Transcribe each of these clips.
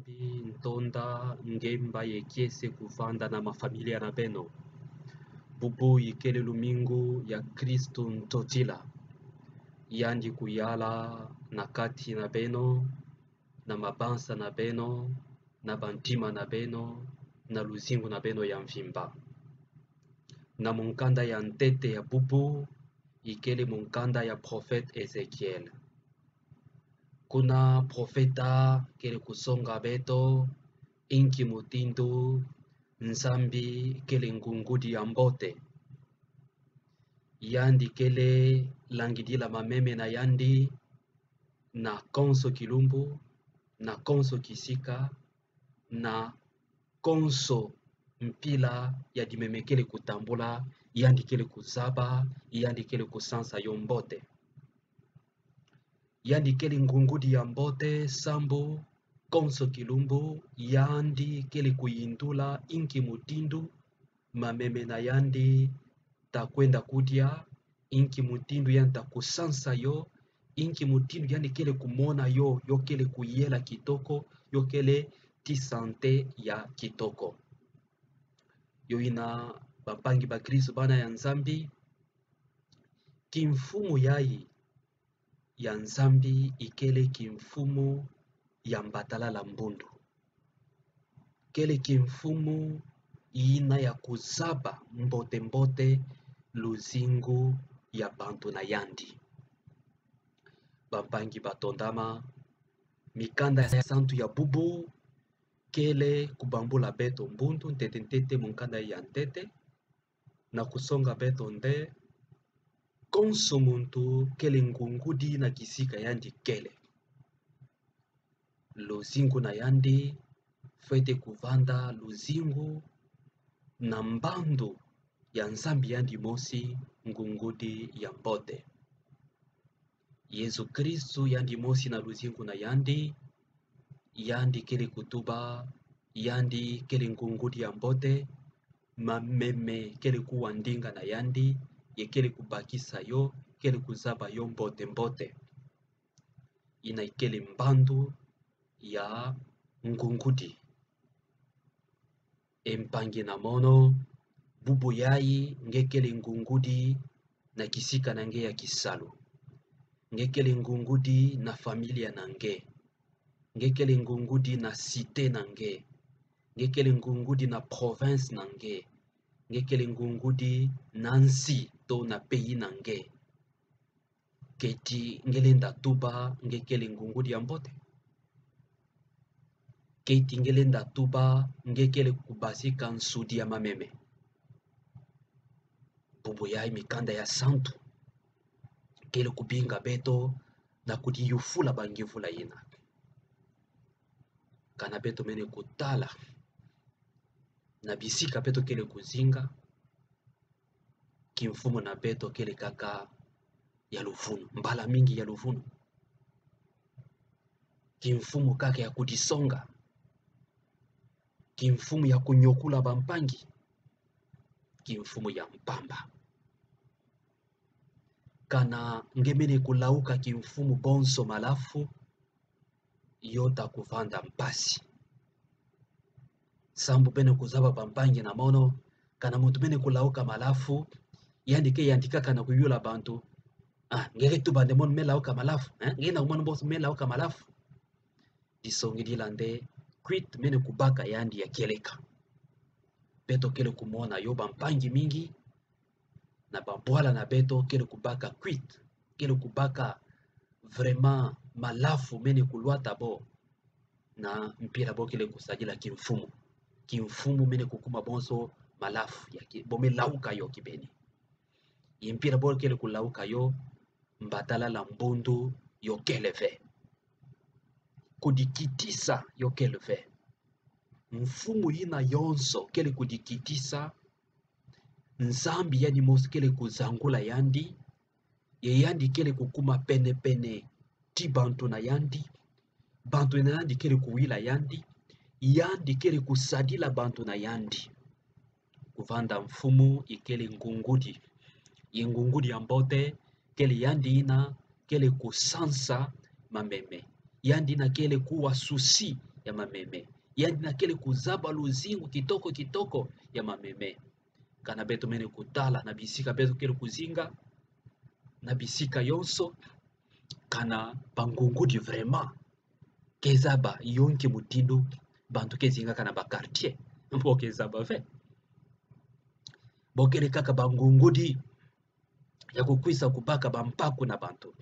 Ntonda ngemba yekiese kuvanda na mafamilia na beno bubu ikele lumingu ya Kristu ntotila yandi kuyala na kati na beno na mabansa na beno na bantima na beno na luzingu na beno ya mvimba na munkanda ya ntete ya bubu ikele munkanda ya profete Ezekiel. Kuna profeta kele kusonga beto inki mutindu nzambi kele ngungudi ya mbote yandi kele langidila mameme na yandi na konso kilumbu na konso kisika na konso mpila ya dimeme kele kutambula yandi kele kuzaba yandi kele kusansa yo mbote yandi kele ngungudi ya mbote sambo konso kilumbu yandi kele kuyindula inki mutindu mameme na yandi takwenda kudia inki mutindu yandi takusansa yo inki mutindu yandi kele kumona yo kele kuyela kitoko yo kele ti sante ya kitoko yo ina bapangi ba Kristo bana ya nzambi kimfumu yayi ya nzambi ikele kimfumu ya mbatala la mbundu kele kimfumu ina ya kuzaba mbote mbote luzingu ya bantu na yandi bampangi batondama mikanda ya santu ya bubu kele kubambula beto mbundu ntete munkanda ya ntete na kusonga beto nde konso muntu kele ngungudi na kisika yandi kele luzingu na yandi fete kuvanda luzingu na mbandu ya nzambi yandi mosi ngungudi ya mbote Yesu Kristu yandi mosi na luzingu na yandi kele kutuba yandi kele ngungudi ya mbote mameme kele kuwandinga na yandi ye kele kubakisa yo kele kuzaba yo mbote mbote ina ikele mbandu ya ngungudi empangi na mono bubu yayi ngekele ngungudi na kisika na nge ya kisalu ngekele ngungudi na familia na nge ngekele ngungudi na cité na nge ngekele ngungudi na province na nge ngekele ngungudi na nsi to na pays na nge keti ngelenda tuba ngekele ngungudi ya mbote keti ngelenda tuba ngekele kubasika nsudi ya mameme bubu yayi mikanda ya santu kele kubinga beto na kudiyufula bangivula ina kana beto mene kutala na bisika beto kele kuzinga kimfumu na beto kele kaka ya luvunu mbala mingi ya luvunu kimfumu kaka ya kudisonga kimfumu ya kunyokula bampangi kimfumu ya mpamba kana ngemene kulauka kimfumu bonso malafu yota kuvanda mpasi sambu bene kuzaba bampangi na mono kana muntu bene kulauka malafu yandike yandikaka na kuyula bantu ngeke tubande mon melauka malafu ngena umon boss melauka malafu disongi dilande kwit mene kubaka yandi ya keleka beto kele kumona yo bampangi mingi na bambwala na beto kele kubaka kwit kele kubaka vraiment malafu mene kulwata bo na mpira bo kele kusajila kimfumu mene kukuma bonso malafu ya bome lauka yo kibeni yimpira bo kele kulauka yo mbatala la mbundu yo keleve kudikitisa yo keleve mfumu ina yonso kele kudikitisa nzambi yandi mosi kele kuzangula yandi ye yandi kele kukuma pene pene ti bantu na yandi bantu na yandi kele kuwila yandi kele kusadila bantu na yandi kuvanda mfumu ikele ngungudi yengungudi ya mbote kele yandi ina kele kusansa mameme yandi na kele kuwa susi ya mameme. Yani na kele kuzaba luzingu kitoko ya mameme. Kana beto mene kutala na bisika beto kele kuzinga na bisika yonso kana bangungudi vraiment kezaba yonki mutindo bantu kezinga kana ba quartier mpo kezaba ve bokele kaka bangungudi ya kukwisa kubaka bampaku na bantu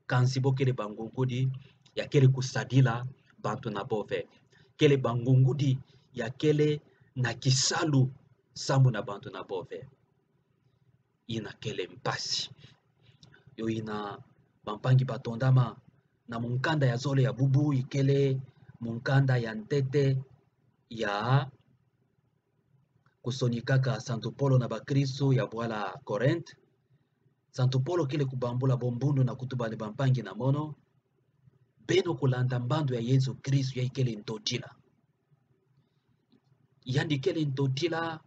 kansi bokele bangungudi ya kele kusadila bantu na bove kele bangungudi ya kele na kisalu sambu na bantu na bove ina kele mpasi yo ina bampangi batondama na munkanda ya zole ya bubu ikele munkanda ya ntete ya kusonikaka Santo Paulo na bakristo ya bwala Korinte. Santo Paulo kele kubambula bombundu na kutubale bampangi na mono beno kulanda mbando ya Yesu Kristo ya ikele ntotila yandi kele ntotila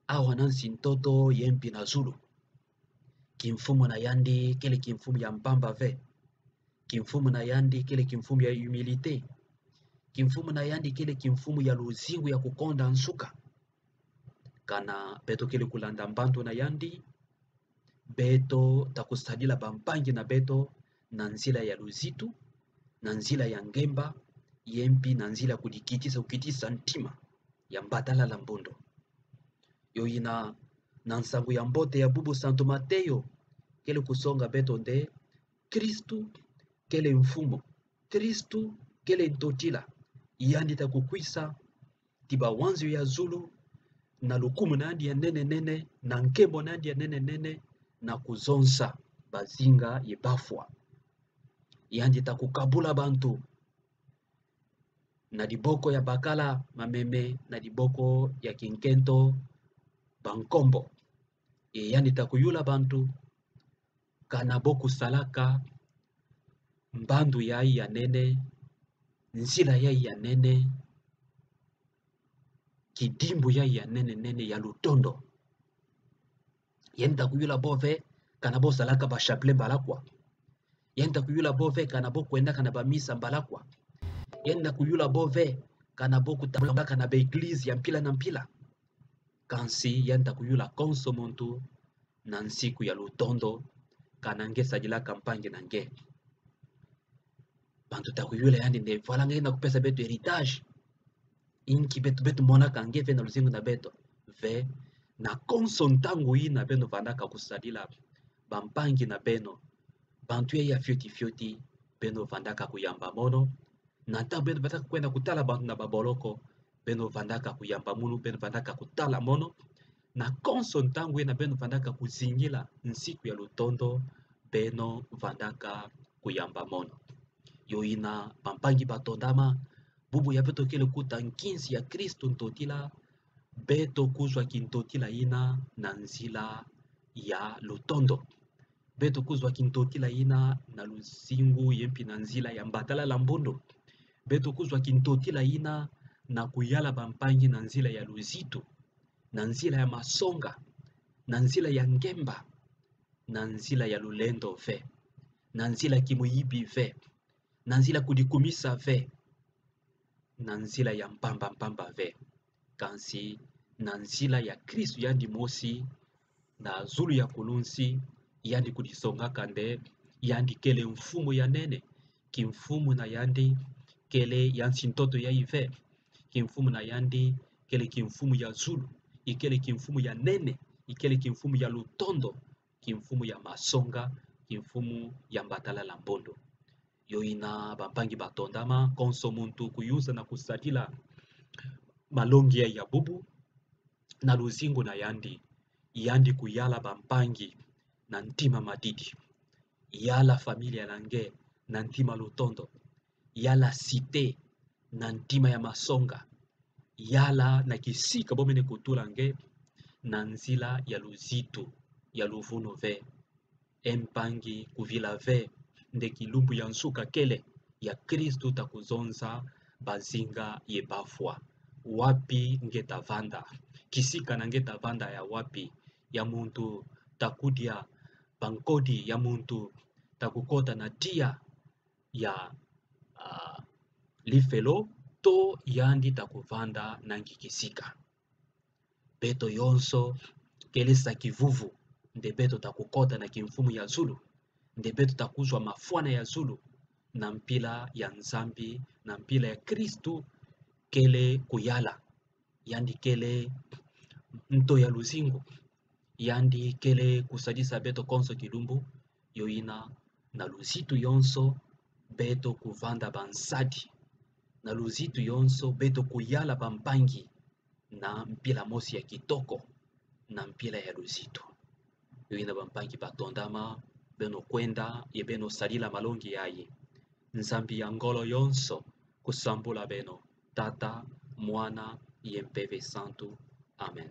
awa nansi ntoto yempi na zulu kimfumo na yandi kele kimfumo ya mpamba ve kimfumo na yandi kele kimfumo ya humilite kimfumo na yandi kele kimfumo ya luzingu ya kukonda nsuka kana beto kele kulanda mbando na yandi beto takusadila bampangi na beto na nzila ya luzitu na nzila ya ngemba yempi na nzila kudikitisa ukitisa ntima ya mbatala la mbondo yo ina na nsangu ya mbote ya bubu Santo Mateo kele kusonga beto nde Kristu kele mfumo Kristu kele ntotila yandi takukwisa tiba wanzu ya zulu na lukumu nandi ya nene na nkembo nandi ya nene na kuzonsa bazinga yebafwa yandi takukabula bantu na diboko ya bakala mameme na diboko ya kinkento bankombo yandi takuyula bantu kana boku salaka mbandu yai ya nene nzila yai ya nene kidimbu yai ya nene ya lutondo yenda kuyula bove kana bo salaka ba chapelet balakwa yenda kuyula bove kana bo kwenda kana ba misa balakwa yenda kuyula bove kana bo kutamba kana ba eglise ya mpila na mpila kansi yenda kuyula konso muntu na nsiku ya lutondo kana nge sajila kampange na nge bantu takuyula yandi ne vala ngenda kupesa beto heritage inki betu mona kange ve na luzingu na beto ve na konso ntango ina beno vandaka kusadila bampangi na beno bantu ya fioti beno vandaka kuyamba mono na ntango beno vandaka kwenda kutala bantu na baboloko beno vandaka kuyamba munu beno vandaka kutala mono na konso ntango ina beno vandaka kuzingila nsiku ya lutondo beno vandaka kuyamba mono yo ina bampangi batondama bubu ya beto kele kuta nkinsi ya Kristo ntotila beto kuzwa kintotila ina na nzila ya lutondo beto kuzwa kintotila ina na luzingu yempi na nzila ya mbatala la mbondo beto kuzwa kintotila ina na kuyala bampangi na nzila ya luzitu na nzila ya masonga na nzila ya ngemba na nzila ya lulendo ve na nzila kimuyibi ve na nzila kudikumisa ve na nzila ya mpamba ve kansi na nzila ya Kristu yandi mosi na zulu ya kulunsi yandi kudisonga kande yandi kele mfumu ya nene kimfumu na yandi kele yansi ntoto ya ive kimfumu na yandi kele kimfumu ya zulu ikele kimfumu ya nene ikele kimfumu ya lutondo kimfumu ya masonga kimfumu ya mbatala la mbondo yo ina bampangi batondama konso muntu kuyuza na kusadila malongi ya bubu na luzingu na yandi kuyala bampangi na ntima madidi yala familia nange na ntima lutondo yala site na ntima ya masonga yala na kisika bomene kutula nge na nzila ya luzitu ya luvuno ve empangi kuvila ve nde kilumbu ya nsuka kele ya Kristu takuzonza bazinga yebafwa wapi ngeta vanda kisika na ngeta vanda ya wapi ya muntu takudia bankodi ya muntu takukota na tia ya lifelo to yandi takuvanda nangikisika. Beto yonso kelesa kivuvu nde beto takukota na kimfumu ya Zulu, nde beto takuzwa mafwana ya Zulu na mpila ya Nzambi na mpila ya Kristu kele kuyala yandi kele mto ya luzingu yandi kele kusadisa beto konso kilumbu yoina na luzitu yonso beto kuvanda bansadi na luzitu yonso beto kuyala bampangi na mpila mosi ya kitoko na mpila ya luzitu yoina bampangi batondama beno kwenda ye beno salila malongi yaye. Nzambi ya ngolo yonso kusambula beno Tata, Mwana, Yempeve Santu. Amen.